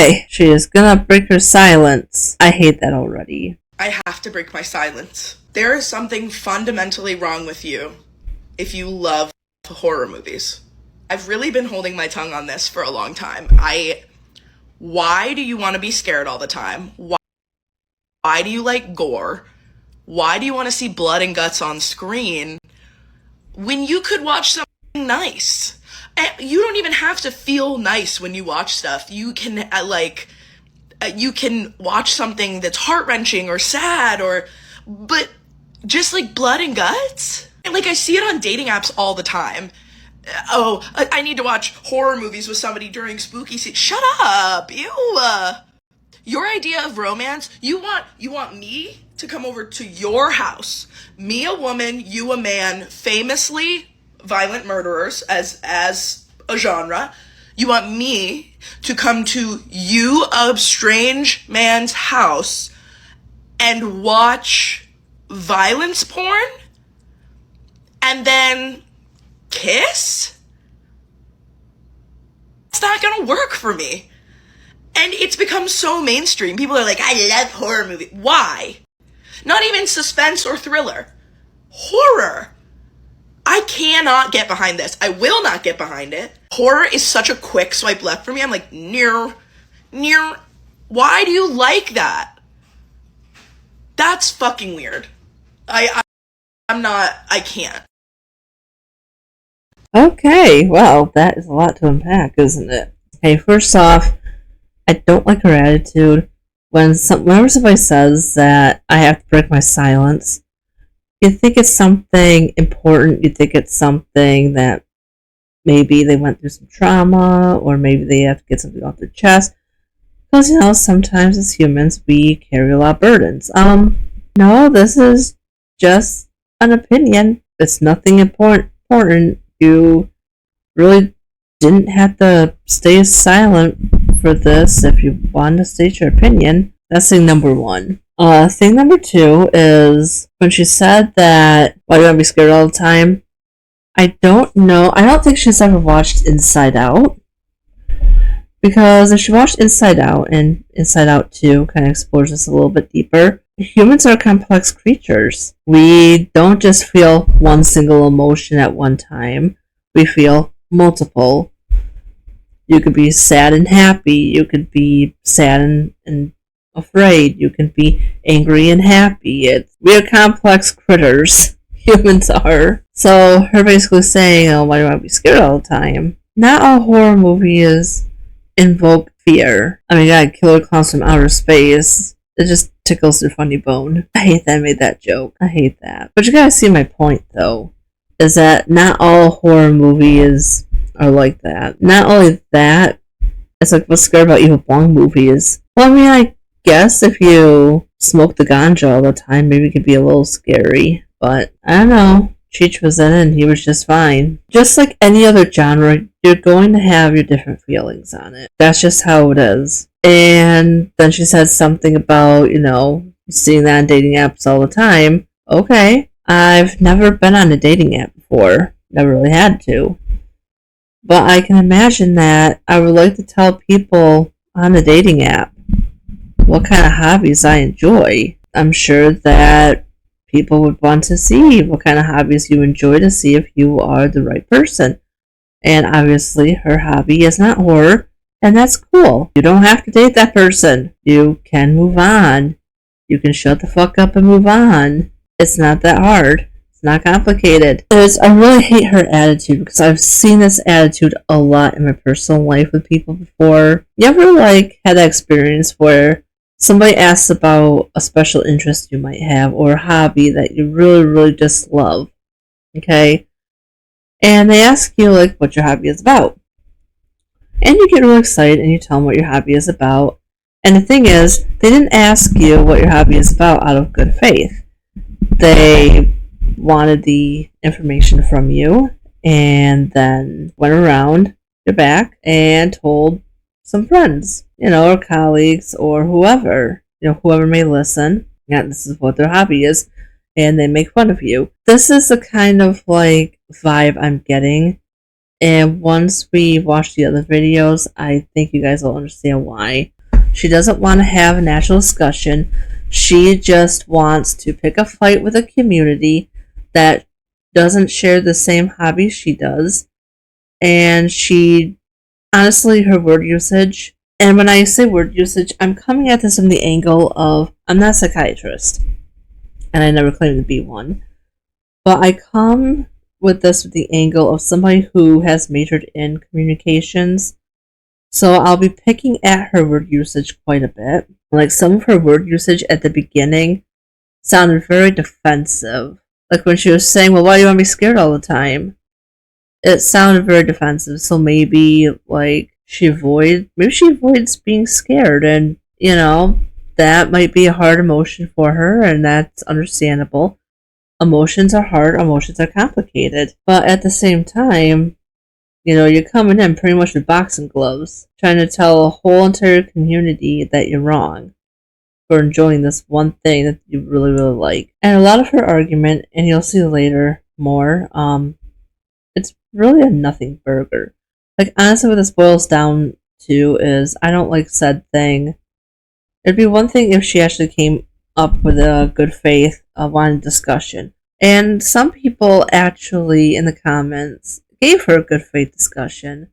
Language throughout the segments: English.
Okay, she is gonna break her silence. I hate that already. I have to break my silence. There is something fundamentally wrong with you if you love horror movies. I've really been holding my tongue on this for a long time. Why do you want to be scared all the time? Why do you like gore? Why do you want to see blood and guts on screen when you could watch something nice? And you don't even have to feel nice when you watch stuff. You can you can watch something that's heart-wrenching or sad but just like blood and guts. And like I see it on dating apps all the time. Oh, I need to watch horror movies with somebody during spooky season. Shut up! Ew! Your idea of romance, you want me to come over to your house. Me, a woman, you, a man, famously violent murderers as a genre. You want me to come to you, a strange man's house, and watch violence porn? And then kiss? It's not gonna work for me. And it's become so mainstream. People are like, I love horror movies. Why? Not even suspense or thriller. Horror. I cannot get behind this. I will not get behind it. Horror is such a quick swipe left for me. I'm like, near. Why do you like that? That's fucking weird. I can't. Okay, well, that is a lot to unpack, isn't it? Okay, first off, I don't like her attitude. Whenever somebody says that I have to break my silence, you think it's something important, you think it's something that maybe they went through some trauma, or maybe they have to get something off their chest. Because, sometimes as humans, we carry a lot of burdens. No, this is just an opinion. It's nothing important. You really didn't have to stay silent for this if you want to state your opinion. That's thing number one. Thing number two is when she said that, why do you want to be scared all the time? I don't know. I don't think she's ever watched Inside Out. Because if she watched Inside Out, and Inside Out 2 kind of explores this a little bit deeper, humans are complex creatures. We don't just feel one single emotion at one time. We feel multiple. You could be sad and happy. You could be sad and afraid. You can be angry and happy. We are complex critters. Humans are. So her basically saying, oh, why do I want to be scared all the time? Not all horror movies invoke fear. I mean, God, killer clowns from outer space. It just tickles their funny bone. I hate that I made that joke. I hate that. But you gotta see my point, though, is that not all horror movies are like that. Not only that, it's like what's scary about Evil Bong movies. Well, I mean, I guess if you smoke the ganja all the time, maybe it could be a little scary. But, I don't know. Cheech was in it and he was just fine. Just like any other genre, you're going to have your different feelings on it. That's just how it is. And then she said something about, seeing that on dating apps all the time. Okay. I've never been on a dating app before. Never really had to. But I can imagine that I would like to tell people on a dating app what kind of hobbies I enjoy. I'm sure that people would want to see what kind of hobbies you enjoy to see if you are the right person. And obviously her hobby is not horror, and that's cool. You don't have to date that person. You can move on. You can shut the fuck up and move on. It's not that hard. It's not complicated. I really hate her attitude because I've seen this attitude a lot in my personal life with people before. You ever had that experience where somebody asks about a special interest you might have or a hobby that you really, really just love, okay? And they ask you, what your hobby is about. And you get really excited and you tell them what your hobby is about. And the thing is, they didn't ask you what your hobby is about out of good faith. They wanted the information from you and then went around your back and told some friends, or colleagues or whoever, whoever may listen. Yeah, this is what their hobby is, and they make fun of you. This is the kind of vibe I'm getting, and once we watch the other videos, I think you guys will understand why. She doesn't want to have a national discussion. She just wants to pick a fight with a community that doesn't share the same hobbies she does. And she, honestly, her word usage, and when I say word usage, I'm coming at this from the angle of I'm not a psychiatrist, and I never claimed to be one, but I come with this with the angle of somebody who has majored in communications. So I'll be picking at her word usage quite a bit. Like some of her word usage at the beginning sounded very defensive. Like when she was saying, well, why do you want to be scared all the time? It sounded very defensive. So maybe like maybe she avoids being scared, and that might be a hard emotion for her, and that's understandable. Emotions are hard, emotions are complicated. But at the same time, you're coming in pretty much with boxing gloves, trying to tell a whole entire community that you're wrong for enjoying this one thing that you really, really like. And a lot of her argument, and you'll see later more, it's really a nothing burger. Like, honestly, what this boils down to is I don't like said thing. It'd be one thing if she actually came up with a good faith, wanted discussion. And some people actually in the comments gave her a good faith discussion,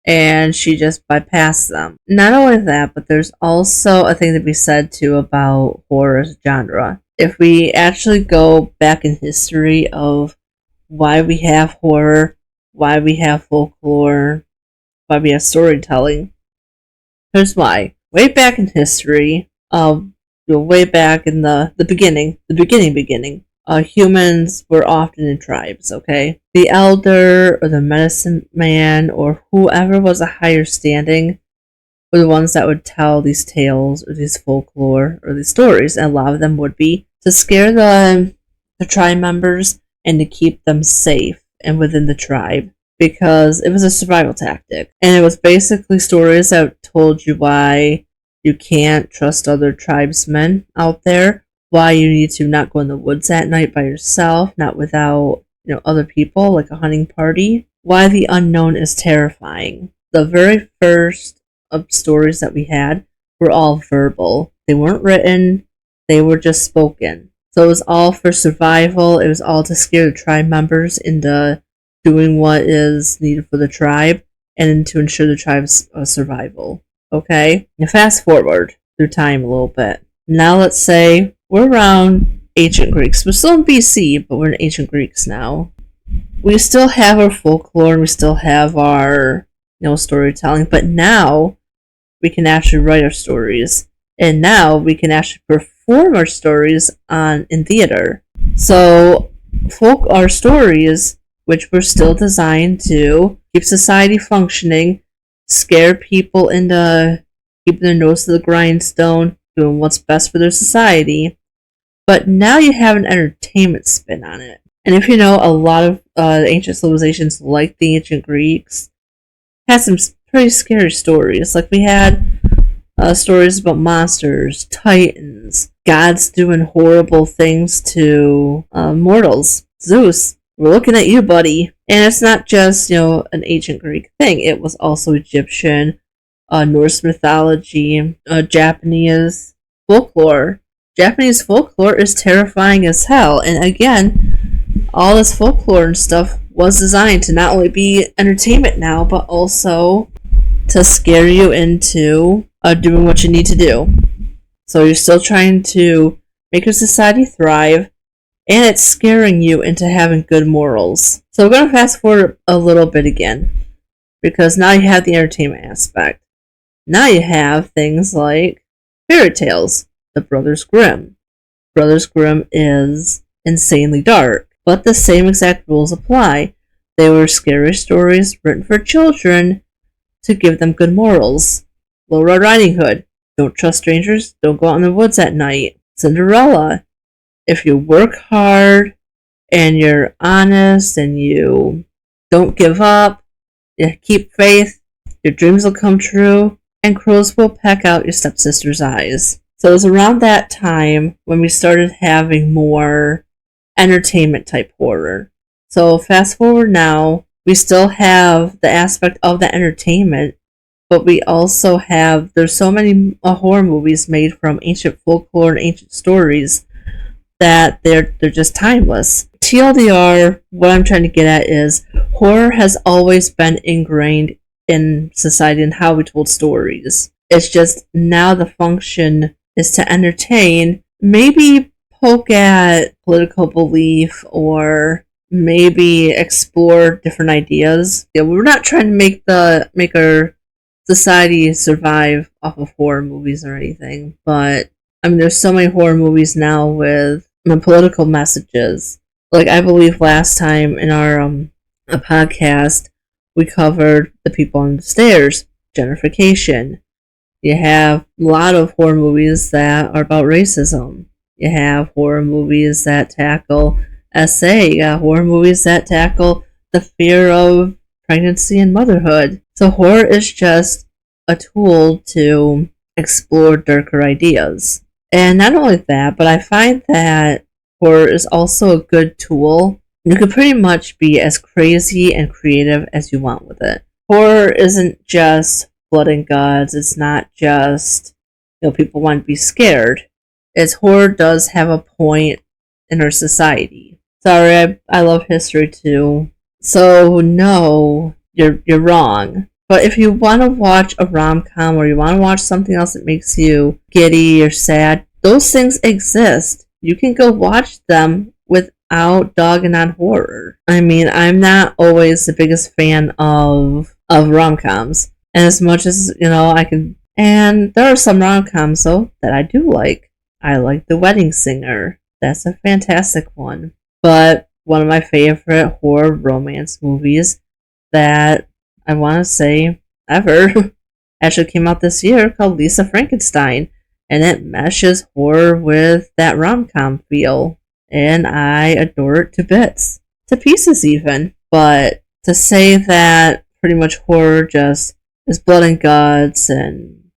and she just bypassed them. Not only that, but there's also a thing to be said too about horror as a genre. If we actually go back in history of why we have horror, why we have folklore, why we have storytelling, here's why. Way back in history, way back in the beginning, humans were often in tribes, okay? The elder or the medicine man or whoever was a higher standing were the ones that would tell these tales or these folklore or these stories, and a lot of them would be to scare the tribe members and to keep them safe and within the tribe, because it was a survival tactic. And it was basically stories that told you why you can't trust other tribesmen out there, why you need to not go in the woods at night by yourself, not without other people, like a hunting party, why the unknown is terrifying. The very first of stories that we had were all verbal. They weren't written, they were just spoken. So it was all for survival, it was all to scare the tribe members into doing what is needed for the tribe and to ensure the tribe's survival. Okay? Now fast forward through time a little bit. Now let's say we're around ancient Greeks. We're still in BC, but we're in ancient Greeks now. We still have our folklore and we still have our storytelling, but now we can actually write our stories. And now we can actually perform our stories in theater. So our stories, which were still designed to keep society functioning, scare people into keeping their nose to the grindstone, doing what's best for their society, but now you have an entertainment spin on it. And if you know, a lot of ancient civilizations, like the ancient Greeks, had some pretty scary stories. Like we had stories about monsters, titans, gods doing horrible things to mortals. Zeus, we're looking at you, buddy. And it's not just, an ancient Greek thing. It was also Egyptian, Norse mythology, Japanese folklore. Japanese folklore is terrifying as hell. And again, all this folklore and stuff was designed to not only be entertainment now, but also to scare you into doing what you need to do. So you're still trying to make your society thrive, and it's scaring you into having good morals. So we're going to fast forward a little bit again, because now you have the entertainment aspect. Now you have things like fairy tales, the Brothers Grimm. Brothers Grimm is insanely dark, but the same exact rules apply. They were scary stories written for children to give them good morals. Little Red Riding Hood, don't trust strangers, don't go out in the woods at night. Cinderella, if you work hard and you're honest and you don't give up, you keep faith, your dreams will come true, and crows will peck out your stepsister's eyes. So it was around that time when we started having more entertainment type horror. So fast forward now, we still have the aspect of the entertainment, but we also have, there's so many horror movies made from ancient folklore and ancient stories that they're just timeless. TLDR, what I'm trying to get at is horror has always been ingrained in society and how we told stories. It's just now the function is to entertain, maybe poke at political belief or maybe explore different ideas. Yeah, we're not trying to make our society survive off of horror movies or anything, but I mean, there's so many horror movies now with political messages. Like I believe last time in our a podcast, we covered The People on the Stairs, gentrification. You have a lot of horror movies that are about racism. You have horror movies that tackle SA. You got horror movies that tackle the fear of pregnancy and motherhood. So horror is just a tool to explore darker ideas. And not only that, but I find that horror is also a good tool. You can pretty much be as crazy and creative as you want with it. Horror isn't just blood and guts. It's not just, people want to be scared. It's horror does have a point in our society. Sorry, I love history too. So no, you're wrong. But if you want to watch a rom-com or you want to watch something else that makes you giddy or sad, those things exist. You can go watch them without dogging on horror. I mean, I'm not always the biggest fan of rom-coms. And as much as, I can... And there are some rom-coms, though, that I do like. I like The Wedding Singer. That's a fantastic one. But one of my favorite horror romance movies that I want to say ever actually came out this year called Lisa Frankenstein. And it meshes horror with that rom-com feel. And I adore it to bits. To pieces even. But to say that pretty much horror just is blood and guts and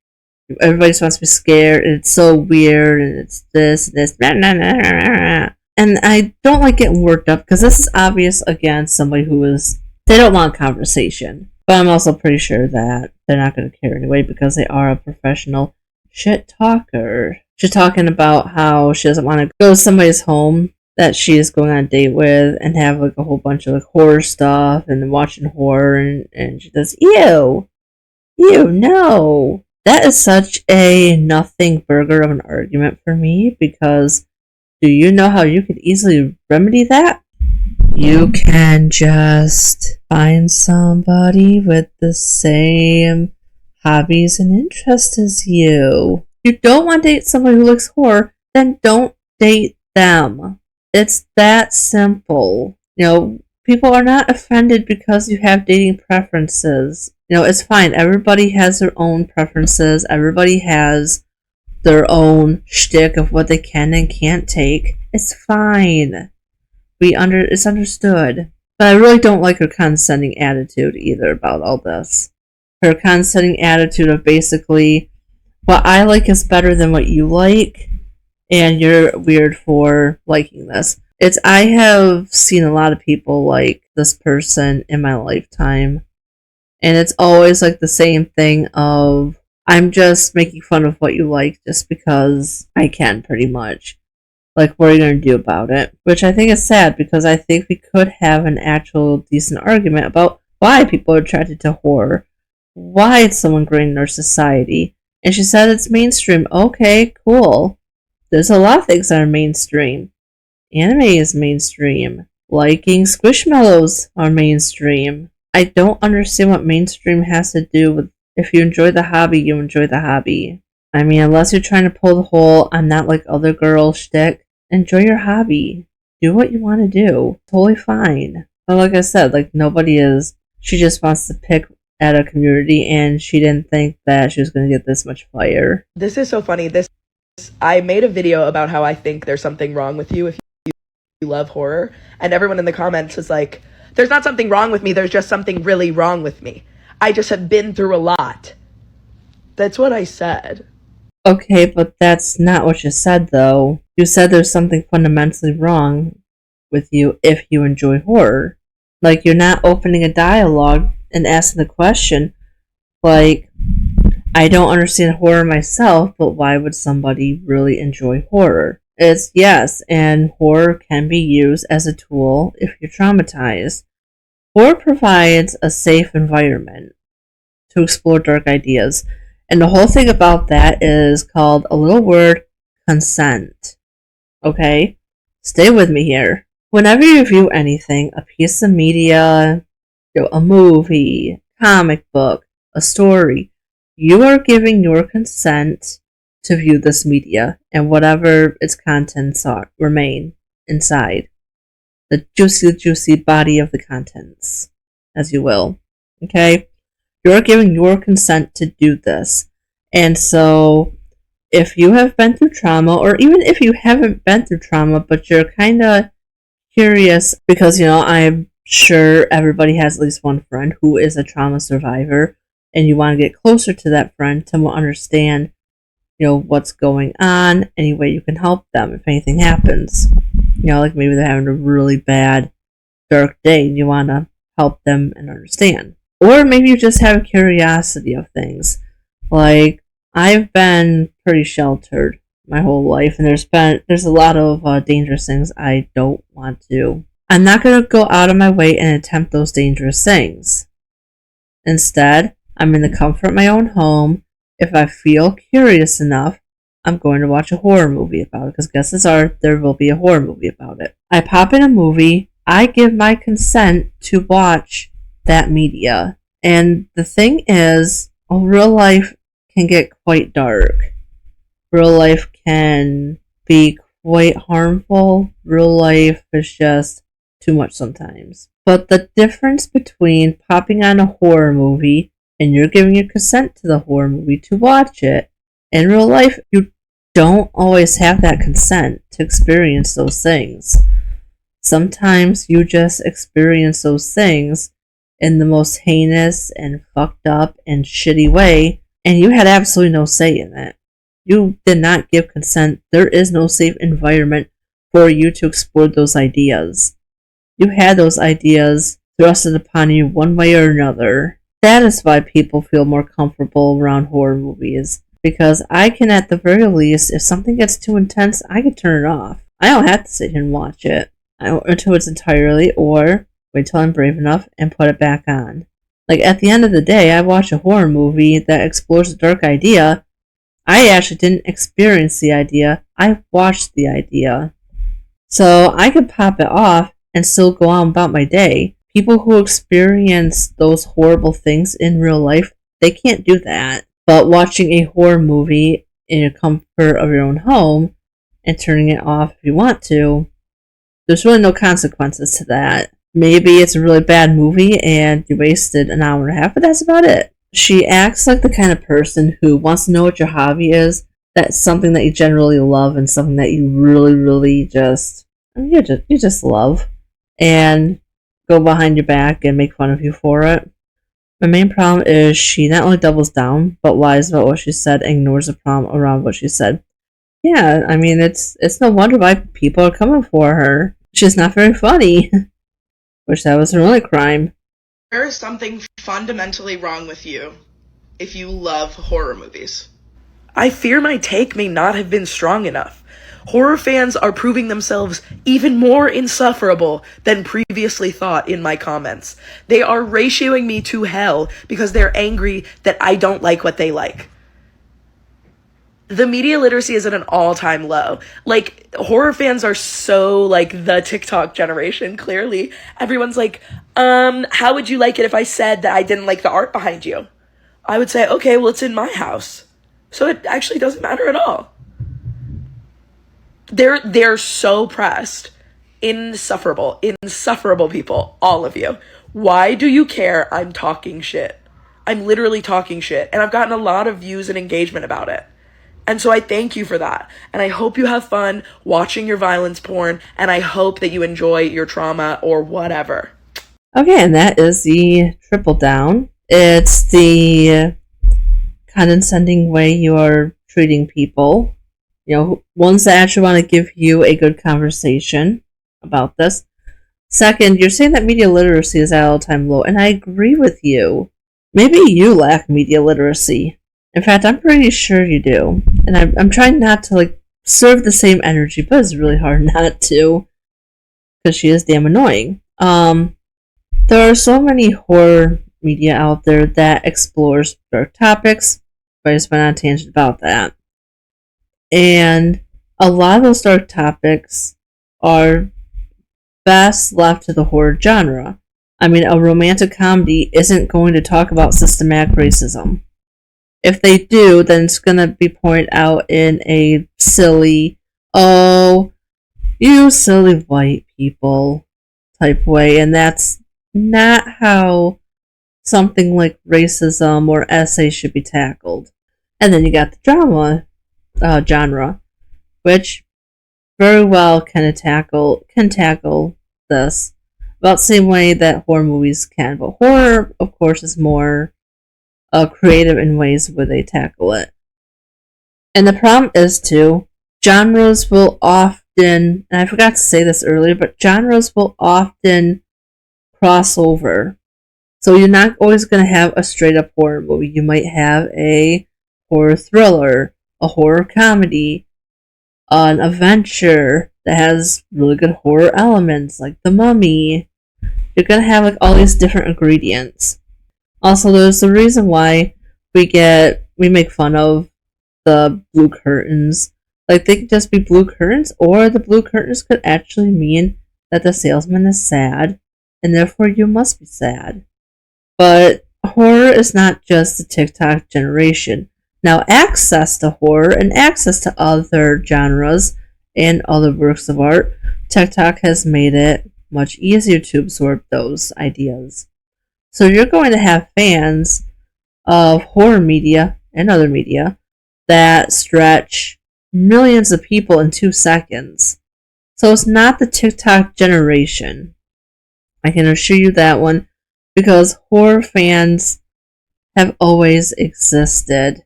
everybody just wants to be scared and it's so weird and it's this and this. Blah, blah, blah, blah. And I don't like getting worked up because this is obvious again somebody who is, they don't want conversation. But I'm also pretty sure that they're not going to care anyway because they are a professional shit talker. She's talking about how she doesn't want to go to somebody's home that she is going on a date with and have like a whole bunch of like horror stuff and watching horror and she does, ew, no. That is such a nothing burger of an argument for me because do you know how you could easily remedy that? You can just find somebody with the same hobbies and interests as you. If you don't want to date somebody who likes horror, then don't date them. It's that simple. People are not offended because you have dating preferences. It's fine. Everybody has their own preferences. Everybody has their own shtick of what they can and can't take. It's fine. It's understood. But I really don't like her condescending attitude either about all this. Her condescending attitude of basically, what I like is better than what you like, and you're weird for liking this. I have seen a lot of people like this person in my lifetime, and it's always like the same thing of, I'm just making fun of what you like just because I can, pretty much. Like, what are you going to do about it? Which I think is sad, because I think we could have an actual decent argument about why people are attracted to horror. Why it's so ingrained in our society. And she said it's mainstream. Okay, cool. There's a lot of things that are mainstream. Anime is mainstream. Liking Squishmallows are mainstream. I don't understand what mainstream has to do with, if you enjoy the hobby, you enjoy the hobby. I mean, unless you're trying to pull the whole I'm not like other girls shtick, enjoy your hobby. Do what you want to do. Totally fine. But like I said, like nobody is, she just wants to pick at a community and she didn't think that she was going to get this much fire. This is so funny. I made a video about how I think there's something wrong with you if you love horror, and everyone in the comments is like, there's not something wrong with me, there's just something really wrong with me. I just have been through a lot. That's what I said. Okay, but that's not what you said, though. You said there's something fundamentally wrong with you if you enjoy horror. Like, you're not opening a dialogue and asking the question, like, I don't understand horror myself, but why would somebody really enjoy horror? It's yes, and horror can be used as a tool if you're traumatized. Horror provides a safe environment to explore dark ideas. And the whole thing about that is called a little word consent. Okay? Stay with me here. Whenever you view anything, a piece of media, a movie, comic book, a story, you are giving your consent to view this media and whatever its contents are remain inside. The juicy body of the contents, as you will. Okay? You're giving your consent to do this. And so, if you have been through trauma, or even if you haven't been through trauma, but you're kind of curious, because, I'm sure everybody has at least one friend who is a trauma survivor, and you want to get closer to that friend to understand, what's going on, any way you can help them if anything happens. Like maybe they're having a really bad, dark day, and you want to help them and understand. Or maybe you just have a curiosity of things. Like, I've been pretty sheltered my whole life, and there's a lot of dangerous things I don't want to. I'm not going to go out of my way and attempt those dangerous things. Instead, I'm in the comfort of my own home. If I feel curious enough, I'm going to watch a horror movie about it, because guesses are there will be a horror movie about it. I pop in a movie, I give my consent to watch that media. And the thing is, real life can get quite dark. Real life can be quite harmful. Real life is just too much sometimes. But the difference between popping on a horror movie and you're giving your consent to the horror movie to watch it, in real life, you don't always have that consent to experience those things. Sometimes you just experience those things in the most heinous and fucked up and shitty way, and you had absolutely no say in it. You did not give consent. There is no safe environment for you to explore those ideas. You had those ideas thrusted upon you one way or another. That is why people feel more comfortable around horror movies. Because I can, at the very least, if something gets too intense, I can turn it off. I don't have to sit here and watch it until it's entirely, or wait till I'm brave enough and put it back on. Like, at the end of the day, I watch a horror movie that explores a dark idea. I actually didn't experience the idea. I watched the idea. So I could pop it off and still go on about my day. People who experience those horrible things in real life, they can't do that. But watching a horror movie in the comfort of your own home and turning it off if you want to, there's really no consequences to that. Maybe it's a really bad movie and you wasted an hour and a half, but that's about it. She acts like the kind of person who wants to know what your hobby is. That's something that you generally love and something that you really, really you just love. And go behind your back and make fun of you for it. My main problem is she not only doubles down, but lies about what she said and ignores the problem around what she said. Yeah, I mean, it's no wonder why people are coming for her. She's not very funny. Wish that was her only crime. There is something fundamentally wrong with you if you love horror movies. I fear my take may not have been strong enough. Horror fans are proving themselves even more insufferable than previously thought in my comments. They are ratioing me to hell because they're angry that I don't like what they like. The media literacy is at an all-time low. Like, horror fans are so, like, the TikTok generation, clearly. Everyone's like, how would you like it if I said that I didn't like the art behind you? I would say, okay, well, it's in my house. So it actually doesn't matter at all. They're so pressed. Insufferable people, all of you. Why do you care I'm talking shit? I'm literally talking shit, and I've gotten a lot of views and engagement about it. And so I thank you for that. And I hope you have fun watching your violence porn, and I hope that you enjoy your trauma or whatever. Okay, and that is the triple down. It's the condescending way you are treating people. Ones that actually want to give you a good conversation about this. Second, you're saying that media literacy is at all-time low, and I agree with you. Maybe you lack media literacy. In fact, I'm pretty sure you do. And I'm trying not to, like, serve the same energy, but it's really hard not to, because she is damn annoying. There are so many horror media out there that explores dark topics, but I just went on a tangent about that. And a lot of those dark topics are best left to the horror genre. I mean, a romantic comedy isn't going to talk about systematic racism. If they do, then it's going to be pointed out in a silly, oh, you silly white people type way, and that's not how something like racism or essay should be tackled. And then you got the drama genre, which very well can tackle this about the same way that horror movies can. But horror, of course, is more creative in ways where they tackle it. And the problem is too, genres will often, and I forgot to say this earlier, but genres will often cross over. So you're not always going to have a straight up horror movie. You might have a horror thriller, a horror comedy, an adventure that has really good horror elements, like The Mummy. You're going to have like all these different ingredients. Also, there's the reason why we make fun of the blue curtains. Like, they could just be blue curtains, or the blue curtains could actually mean that the salesman is sad, and therefore you must be sad. But horror is not just the TikTok generation. Now, access to horror and access to other genres and other works of art, TikTok has made it much easier to absorb those ideas. So you're going to have fans of horror media and other media that stretch millions of people in 2 seconds. So it's not the TikTok generation. I can assure you that one, because horror fans have always existed.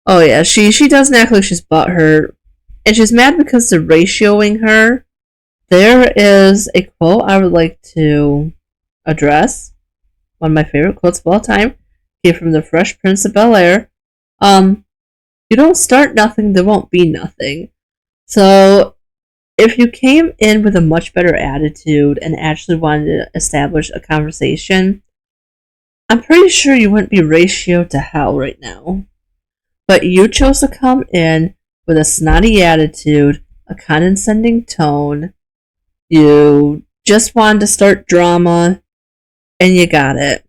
Oh yeah, she doesn't act like she's butthurt, and she's mad because they're ratioing her. There is a quote I would like to address. One of my favorite quotes of all time came from the Fresh Prince of Bel-Air. You don't start nothing, there won't be nothing. So, if you came in with a much better attitude and actually wanted to establish a conversation, I'm pretty sure you wouldn't be ratioed to hell right now. But you chose to come in with a snotty attitude, a condescending tone. You just wanted to start drama, and you got it.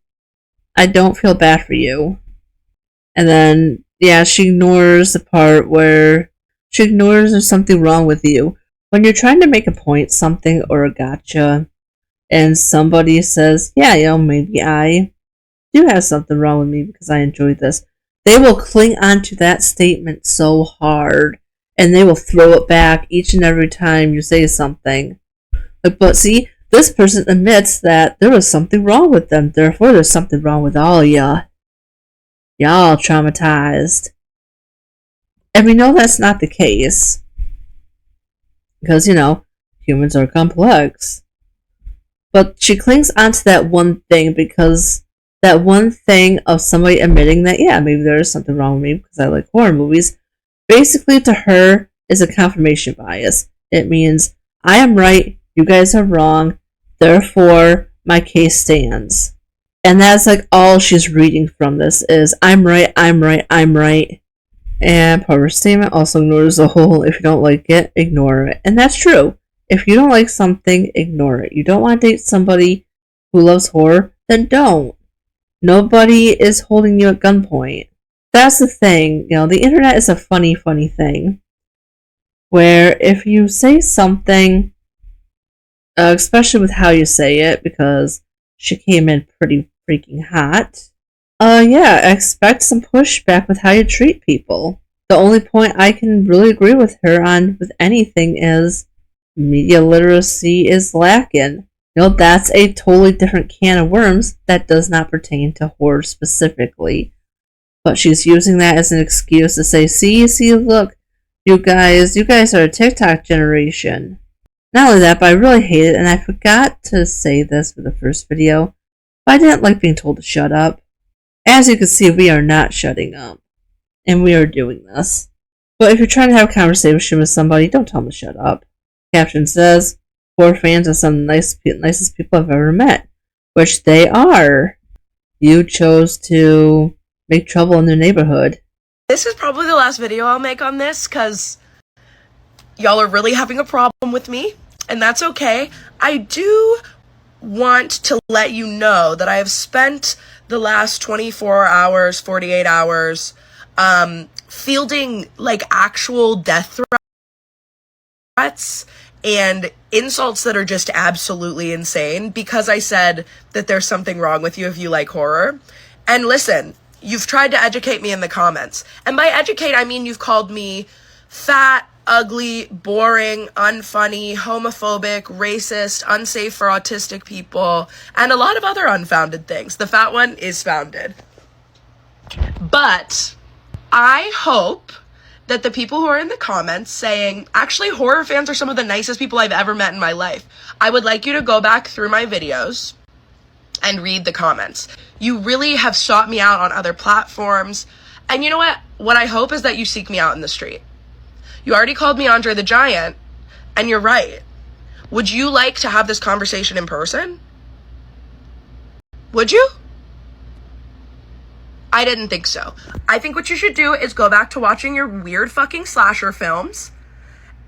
I don't feel bad for you. And then, yeah, she ignores the part where she ignores there's something wrong with you. When you're trying to make a point, something, or a gotcha, and somebody says, yeah, maybe I do have something wrong with me because I enjoyed this, they will cling onto that statement so hard, and they will throw it back each and every time you say something. But see, this person admits that there was something wrong with them, therefore there's something wrong with all ya. Y'all traumatized. And we know that's not the case. Because, humans are complex. But she clings onto that one thing because that one thing of somebody admitting that, yeah, maybe there is something wrong with me because I like horror movies, basically to her is a confirmation bias. It means, I am right, you guys are wrong, therefore my case stands. And that's like all she's reading from this is, I'm right, I'm right, I'm right. And part of her statement also ignores the whole, if you don't like it, ignore it. And that's true. If you don't like something, ignore it. You don't want to date somebody who loves horror, then don't. Nobody is holding you at gunpoint. That's the thing. The internet is a funny, funny thing. Where if you say something, especially with how you say it, because she came in pretty freaking hot, expect some pushback with how you treat people. The only point I can really agree with her on with anything is media literacy is lacking. That's a totally different can of worms that does not pertain to horror specifically. But she's using that as an excuse to say, see, look, you guys are a TikTok generation. Not only that, but I really hate it, and I forgot to say this for the first video, but I didn't like being told to shut up. As you can see, we are not shutting up. and we are doing this. But if you're trying to have a conversation with somebody, don't tell them to shut up. Caption says, horror fans are some of the nicest people I've ever met. Which they are. You chose to make trouble in their neighborhood. This is probably the last video I'll make on this, because y'all are really having a problem with me, and that's okay. I do want to let you know that I have spent the last 24 hours, 48 hours, fielding, like, actual death threats and insults that are just absolutely insane because I said that there's something wrong with you if you like horror. And listen, you've tried to educate me in the comments. And by educate, I mean you've called me fat, ugly, boring, unfunny, homophobic, racist, unsafe for autistic people, and a lot of other unfounded things. The fat one is founded. But I hope that the people who are in the comments saying, actually, horror fans are some of the nicest people I've ever met in my life, I would like you to go back through my videos and read the comments. You really have sought me out on other platforms. And you know what? What I hope is that you seek me out in the street. You already called me Andre the Giant, and you're right. Would you like to have this conversation in person? Would you? I didn't think so. I think what you should do is go back to watching your weird fucking slasher films.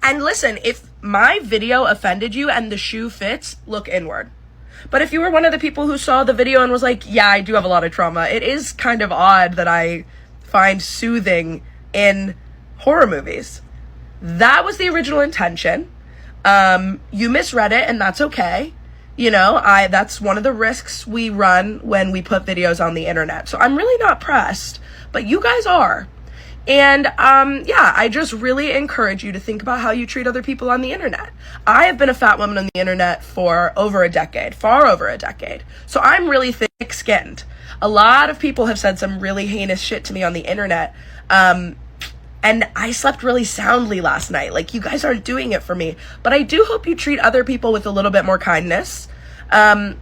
And listen, if my video offended you and the shoe fits, look inward. But if you were one of the people who saw the video and was like, yeah, I do have a lot of trauma, it is kind of odd that I find soothing in horror movies. That was the original intention. You misread it, and that's okay. You know, that's one of the risks we run when we put videos on the internet. So I'm really not pressed, but you guys are. And yeah, I just really encourage you to think about how you treat other people on the internet. I have been a fat woman on the internet for over a decade, far over a decade. So I'm really thick-skinned. A lot of people have said some really heinous shit to me on the internet. And I slept really soundly last night. Like, you guys aren't doing it for me. But I do hope you treat other people with a little bit more kindness. And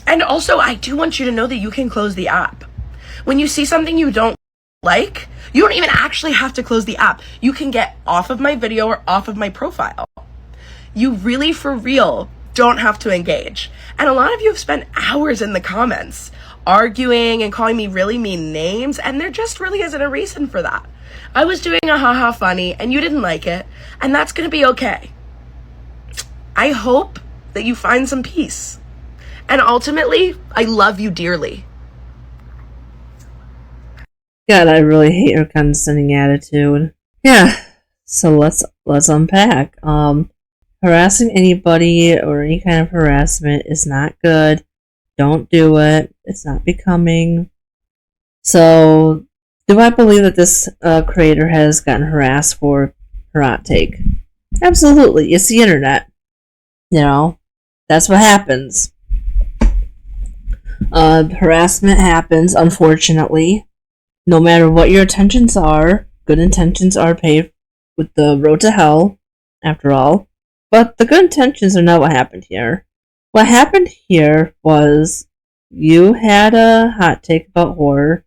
also, I do want you to know that you can close the app. When you see something you don't like, you don't even actually have to close the app. You can get off of my video or off of my profile. You really, for real, don't have to engage. And a lot of you have spent hours in the comments arguing and calling me really mean names, and there just really isn't a reason for that. I was doing a haha funny and you didn't like it, and that's gonna be okay. I hope that you find some peace. And ultimately, I love you dearly. God, I really hate her condescending attitude. Yeah, so let's unpack. Harassing anybody or any kind of harassment is not good. Don't do it. It's not becoming. So, do I believe that this creator has gotten harassed for her hot take? Absolutely. It's the internet. You know, that's what happens. Harassment happens, unfortunately. No matter what your intentions are, good intentions are paved with the road to hell, after all. But the good intentions are not what happened here. What happened here was you had a hot take about horror.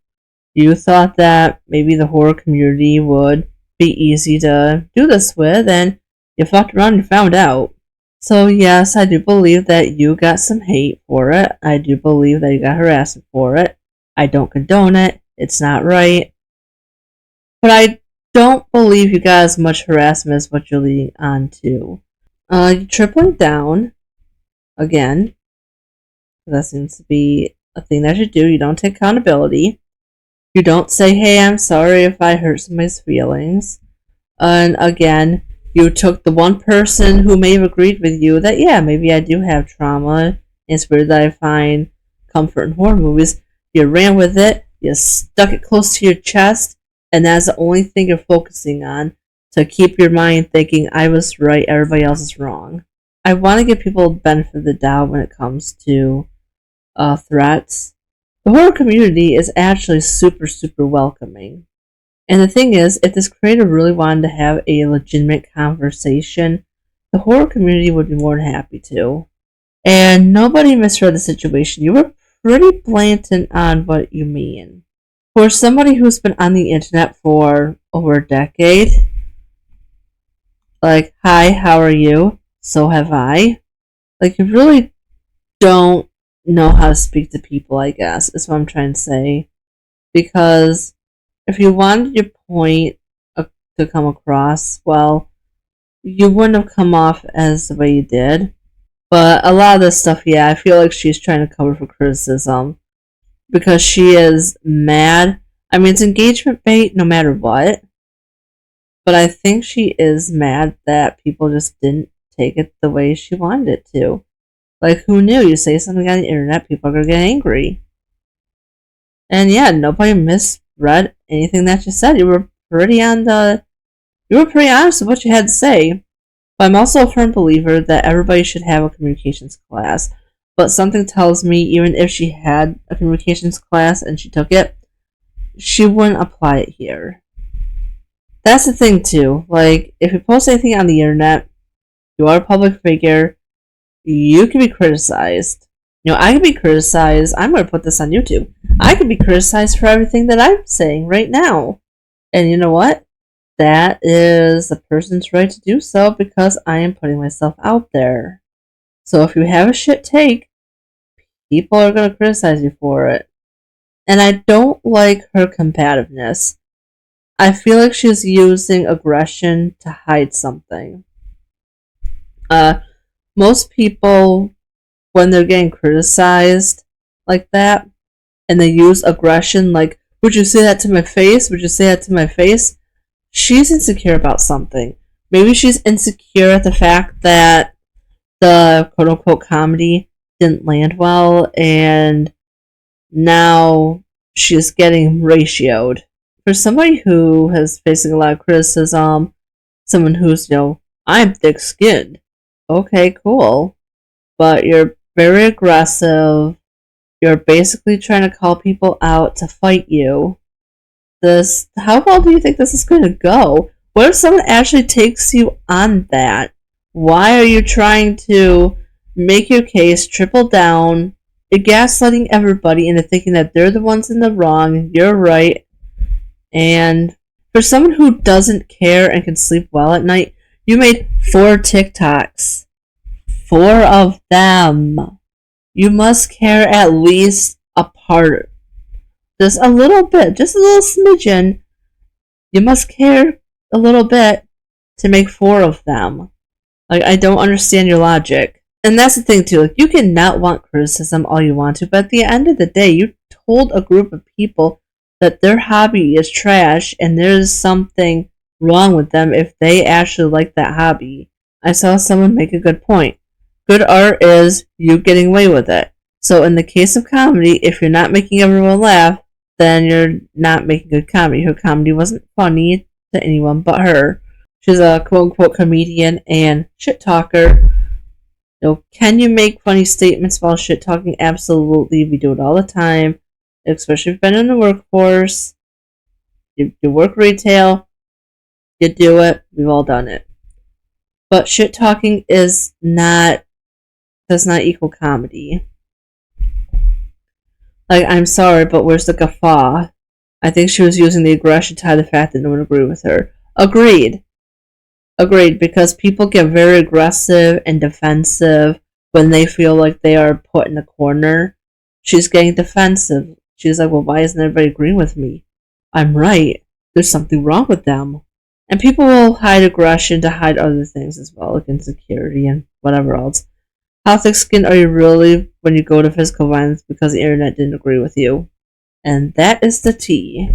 You thought that maybe the horror community would be easy to do this with, and you fucked around and found out. So yes, I do believe that you got some hate for it. I do believe that you got harassment for it. I don't condone it. It's not right. But I don't believe you got as much harassment as what you're leading on to. You're tripling down, again. That seems to be a thing that you do. You don't take accountability. You don't say, hey, I'm sorry if I hurt somebody's feelings. And again, you took the one person who may have agreed with you that, yeah, maybe I do have trauma, and it's weird that I find comfort in horror movies. You ran with it, you stuck it close to your chest, and that's the only thing you're focusing on to keep your mind thinking, I was right, everybody else is wrong. I want to give people the benefit of the doubt when it comes to threats. The horror community is actually super, super welcoming. And the thing is, if this creator really wanted to have a legitimate conversation, the horror community would be more than happy to. And nobody misread the situation. You were pretty blatant on what you mean. For somebody who's been on the internet for over a decade, like, hi, how are you? So have I. Like, you really don't know how to speak to people, I guess, is what I'm trying to say. Because if you wanted your point to come across, well, you wouldn't have come off as the way you did. But a lot of this stuff, yeah, I feel like she's trying to cover for criticism because she is mad. I mean, it's engagement bait no matter what, but I think she is mad that people just didn't take it the way she wanted it to. Like, who knew? You say something on the internet, people are gonna get angry. And yeah, nobody misread anything that you said. You were pretty honest with what you had to say. But I'm also a firm believer that everybody should have a communications class. But something tells me even if she had a communications class and she took it, she wouldn't apply it here. That's the thing too. Like, if you post anything on the internet, you are a public figure, you can be criticized. I can be criticized. I'm going to put this on YouTube. I can be criticized for everything that I'm saying right now. And you know what? That is the person's right to do so because I am putting myself out there. So if you have a shit take, people are going to criticize you for it. And I don't like her combativeness. I feel like she's using aggression to hide something. Most people, when they're getting criticized like that, and they use aggression, like, would you say that to my face? Would you say that to my face? She's insecure about something. Maybe she's insecure at the fact that the quote-unquote comedy didn't land well, and now she's getting ratioed. For somebody who is facing a lot of criticism, someone who's, I'm thick-skinned. Okay, cool. But you're very aggressive. You're basically trying to call people out to fight you. How well do you think this is going to go? What if someone actually takes you on that? Why are you trying to make your case, triple down, you're gaslighting everybody into thinking that they're the ones in the wrong, you're right, and for someone who doesn't care and can sleep well at night, you made 4 TikToks. 4 of them. You must care at least a part. Just a little bit. Just a little smidgen. You must care a little bit to make 4 of them. Like, I don't understand your logic. And that's the thing, too. Like, you can not want criticism all you want to, but at the end of the day, you told a group of people that their hobby is trash and there's something wrong with them if they actually like that hobby. I saw someone make a good point. Good art is you getting away with it. So in the case of comedy, if you're not making everyone laugh, then you're not making good comedy. Her comedy wasn't funny to anyone but her. She's a quote-unquote comedian and shit talker. Can you make funny statements while shit talking? Absolutely. We do it all the time. Especially if you've been in the workforce. You work retail. You do it. We've all done it. But shit talking does not equal comedy. Like, I'm sorry, but where's the guffaw? I think she was using the aggression to hide the fact that no one agreed with her. Agreed, because people get very aggressive and defensive when they feel like they are put in a corner. She's getting defensive. She's like, well, why isn't everybody agreeing with me? I'm right. There's something wrong with them. And people will hide aggression to hide other things as well, like insecurity and whatever else. How thick-skinned are you really when you go to physical violence because the internet didn't agree with you? And that is the tea.